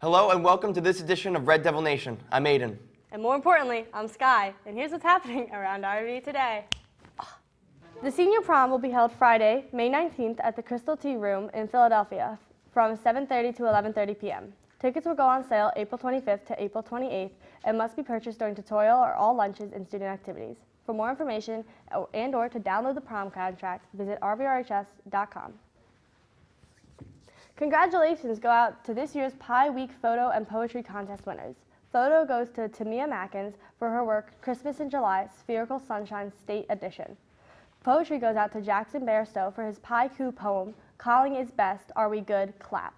Hello and welcome to this edition of Red Devil Nation. I'm Aiden. And more importantly, I'm Sky, and here's what's happening around RV today. The senior prom will be held Friday, May 19th at the Crystal Tea Room in Philadelphia from 7:30 to 11:30 p.m. Tickets will go on sale April 25th to April 28th and must be purchased during tutorial or all lunches and student activities. For more information and/or to download the prom contract, visit rvrhs.com. Congratulations go out to this year's Pi Week Photo and Poetry Contest winners. Photo goes to Tamia Mackins for her work Christmas in July, Spherical Sunshine State Edition. Poetry goes out to Jackson Bairstow for his Pi-Ku poem, Calling Is Best, Are We Good? Clap.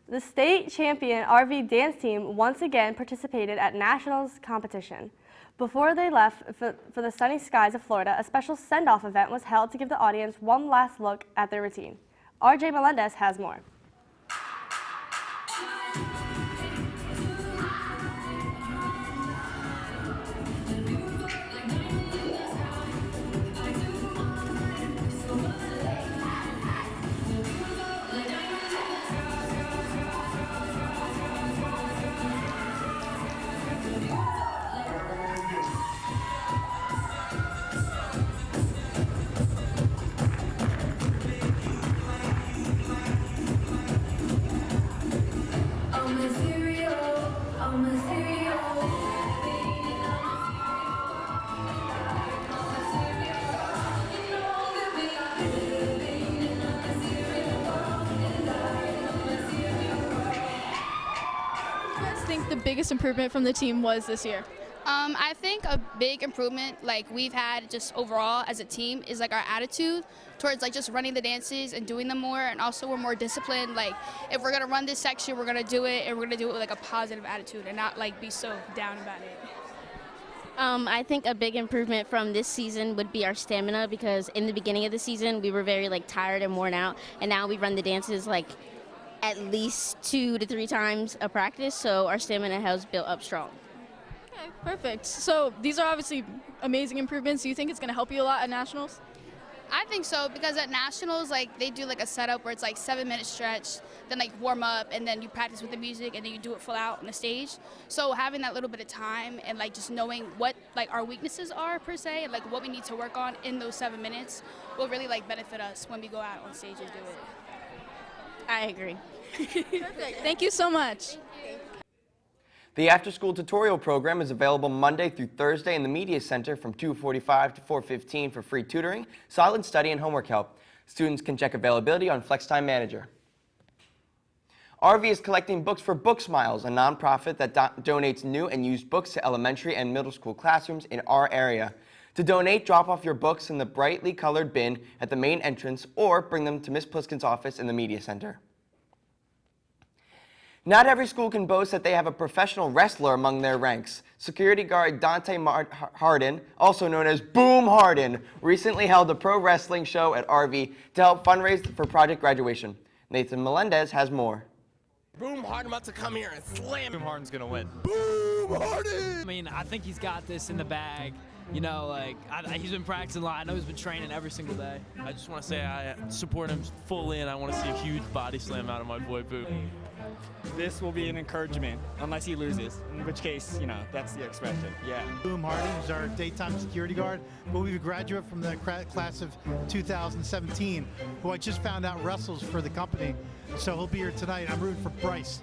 The state champion RV dance team once again participated at Nationals competition. Before they left for the sunny skies of Florida, a special send-off event was held to give the audience one last look at their routine. RJ Melendez has more. The biggest improvement from the team was this year? I think a big improvement like we've had just overall as a team is like our attitude towards like just running the dances and doing them more, and also we're more disciplined. Like if we're gonna run this section, we're gonna do it, and we're gonna do it with like a positive attitude and not like be so down about it. I think a big improvement from this season would be our stamina, because in the beginning of the season we were very tired and worn out, and now we run the dances at least 2 to 3 times a practice, so our stamina has built up strong. Okay, perfect. So these are obviously amazing improvements. Do you think it's going to help you a lot at Nationals? I think so, because at Nationals, they do a setup where it's 7-minute stretch, then warm up, and then you practice with the music, and then you do it full out on the stage. So having that little bit of time and just knowing what our weaknesses are per se, and what we need to work on in those 7 minutes will really benefit us when we go out on stage and do it. I agree. Perfect. Thank you so much. The after-school tutorial program is available Monday through Thursday in the Media Center from 2:45 to 4:15 for free tutoring, silent study, and homework help. Students can check availability on FlexTime Manager. RV is collecting books for Book Smiles, a nonprofit that donates new and used books to elementary and middle school classrooms in our area. To donate, drop off your books in the brightly colored bin at the main entrance or bring them to Ms. Pliskin's office in the Media Center. Not every school can boast that they have a professional wrestler among their ranks. Security guard Dante Hardin, also known as Boom Hardin, recently held a pro wrestling show at RV to help fundraise for Project Graduation. Nathan Melendez has more. Boom Hardin about to come here and slam. Boom Hardin's gonna win. Boom Hardin! I mean, I think he's got this in the bag. You know, he's been practicing a lot. I know he's been training every single day. I just want to say I support him fully, and I want to see a huge body slam out of my boy Boom. This will be an encouragement, unless he loses, in which case, that's the expression. Yeah. Boom Hardin is our daytime security guard, but we've a graduate from the class of 2017, who I just found out wrestles for the company. So he'll be here tonight. I'm rooting for Bryce.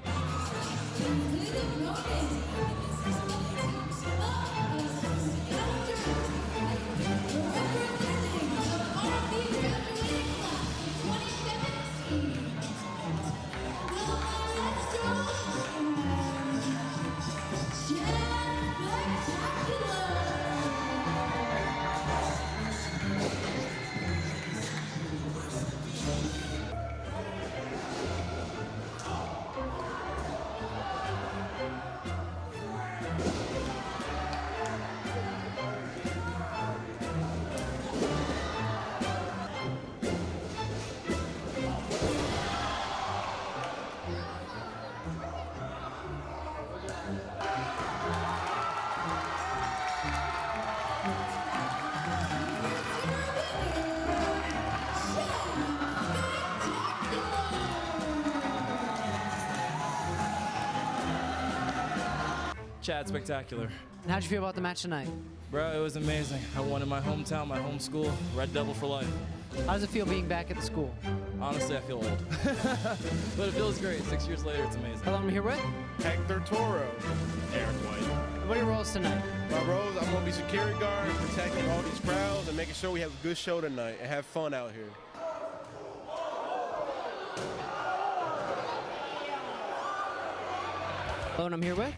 Chad Spectacular. And how'd you feel about the match tonight? Bro, it was amazing. I won in my hometown, my home school, Red Devil for life. How does it feel being back at the school? Honestly, I feel old. But it feels great. 6 years later, it's amazing. Hello, I'm here with Hector Toro. Aaron White. What are your roles tonight? My roles, I'm gonna be security guard, protecting all these crowds and making sure we have a good show tonight and have fun out here. Hello, and I'm here with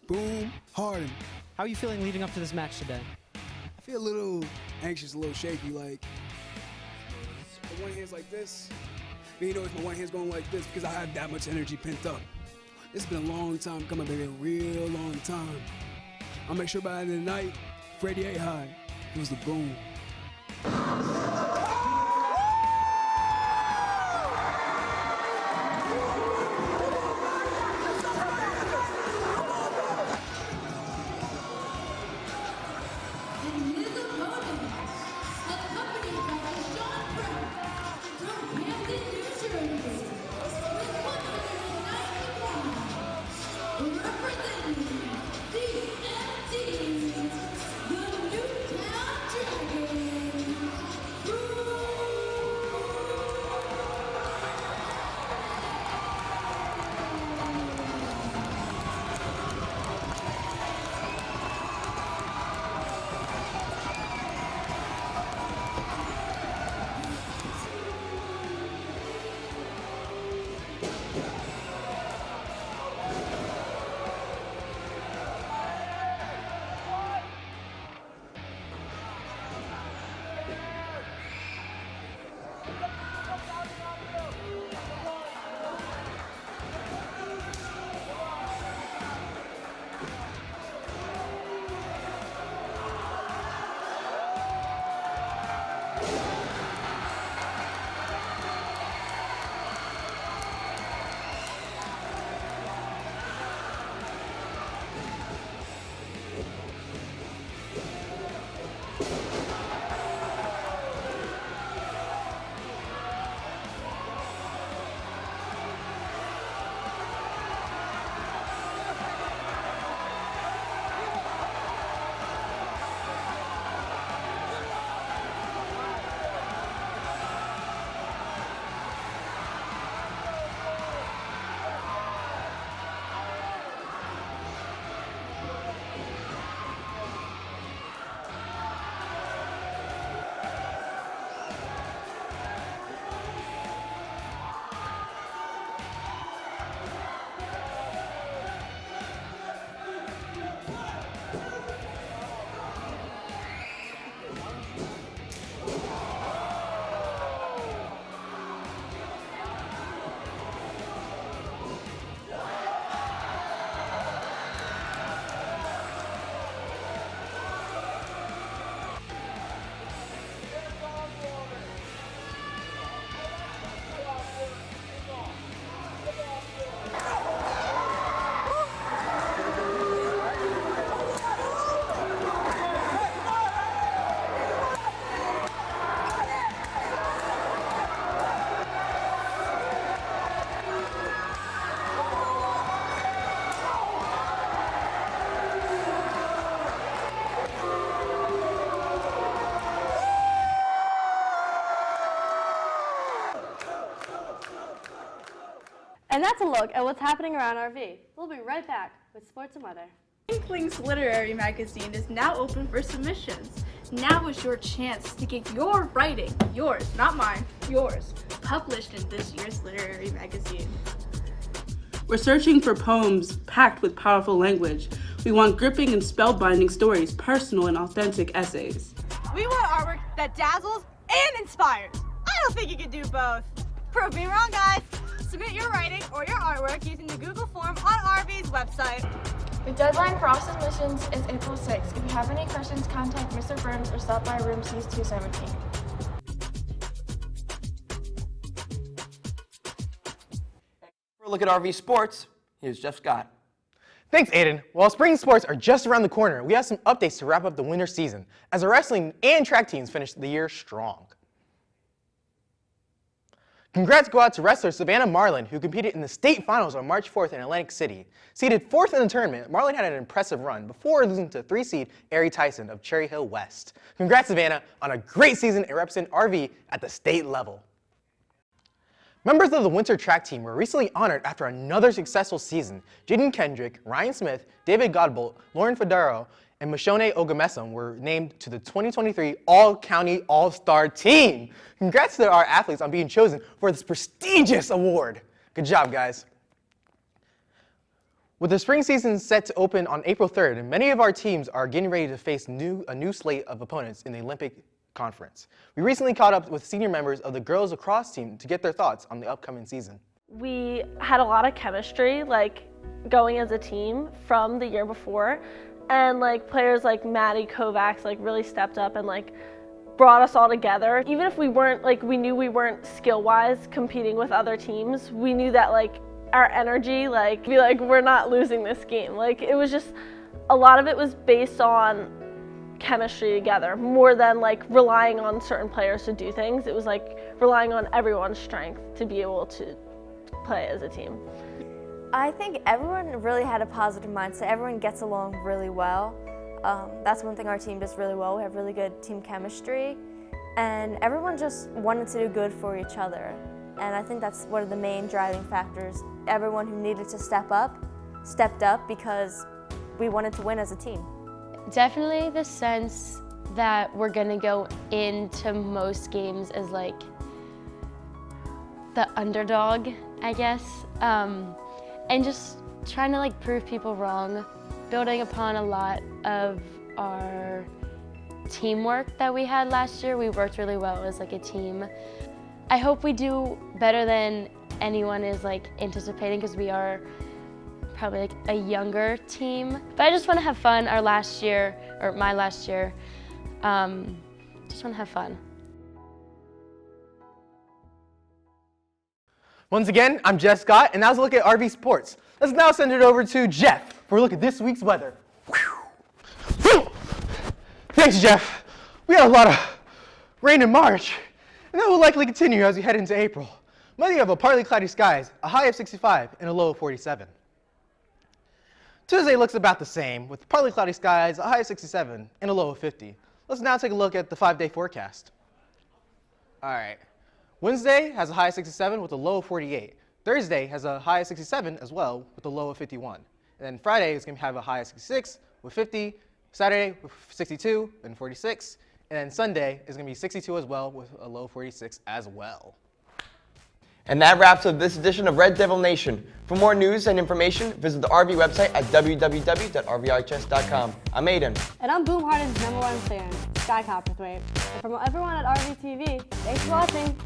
Boom Harden. How are you feeling leading up to this match today? I feel a little anxious, a little shaky, like my one hand's like this. But you know, if my one hand's going like this because I have that much energy pent up. It's been a long time coming, baby, a real long time. I'll make sure by the end of the night, Freddie ain't high. It was the boom. And that's a look at what's happening around RV. We'll be right back with sports and weather. Inklings Literary Magazine is now open for submissions. Now is your chance to get your writing, yours, not mine, yours, published in this year's literary magazine. We're searching for poems packed with powerful language. We want gripping and spellbinding stories, personal and authentic essays. We want artwork that dazzles and inspires. I don't think you can do both. Prove me wrong, guys. Submit your writing or your artwork using the Google form on RV's website. The deadline for all submissions is April 6th. If you have any questions, contact Mr. Burns or stop by room C217. For a look at RV sports, here's Jeff Scott. Thanks, Aiden. While spring sports are just around the corner, we have some updates to wrap up the winter season, as our wrestling and track teams finished the year strong. Congrats go out to wrestler Savannah Marlin, who competed in the state finals on March 4th in Atlantic City. Seeded 4th in the tournament, Marlin had an impressive run before losing to 3-seed Ari Tyson of Cherry Hill West. Congrats, Savannah, on a great season and representing RV at the state level. Members of the winter track team were recently honored after another successful season. Jaden Kendrick, Ryan Smith, David Godbolt, Lauren Federo, and Mashone Ogamesom were named to the 2023 All-County All-Star Team. Congrats to our athletes on being chosen for this prestigious award. Good job, guys. With the spring season set to open on April 3rd, many of our teams are getting ready to face a new slate of opponents in the Olympic Conference. We recently caught up with senior members of the girls lacrosse team to get their thoughts on the upcoming season. We had a lot of chemistry, going as a team from the year before. And players like Maddie Kovacs really stepped up and brought us all together. Even if we weren't we knew we weren't skill-wise competing with other teams, we knew that our energy we're not losing this game. It was just a lot of it was based on chemistry together more than relying on certain players to do things. It was relying on everyone's strength to be able to play as a team. I think everyone really had a positive mindset. Everyone gets along really well. That's one thing our team does really well. We have really good team chemistry, and everyone just wanted to do good for each other. And I think that's one of the main driving factors. Everyone who needed to step up, stepped up because we wanted to win as a team. Definitely the sense that we're gonna go into most games as the underdog, I guess. And just trying to prove people wrong, building upon a lot of our teamwork that we had last year. We worked really well as a team. I hope we do better than anyone is anticipating, because we are probably a younger team. But I just want to have fun. My last year, just want to have fun. Once again, I'm Jeff Scott, and that was a look at RV Sports. Let's now send it over to Jeff for a look at this week's weather. Thanks, Jeff. We had a lot of rain in March, and that will likely continue as we head into April. Monday, you have a partly cloudy skies, a high of 65 and a low of 47. Tuesday looks about the same, with partly cloudy skies, a high of 67 and a low of 50. Let's now take a look at the 5-day forecast. All right. Wednesday has a high of 67 with a low of 48. Thursday has a high of 67 as well with a low of 51. And then Friday is going to have a high of 66 with 50. Saturday with 62 and 46. And then Sunday is going to be 62 as well with a low of 46 as well. And that wraps up this edition of Red Devil Nation. For more news and information, visit the RV website at www.rvihs.com. I'm Aiden. And I'm Boom Harden's #1 fan, Sky Copperthwaite. And from everyone at RV TV, thanks for watching.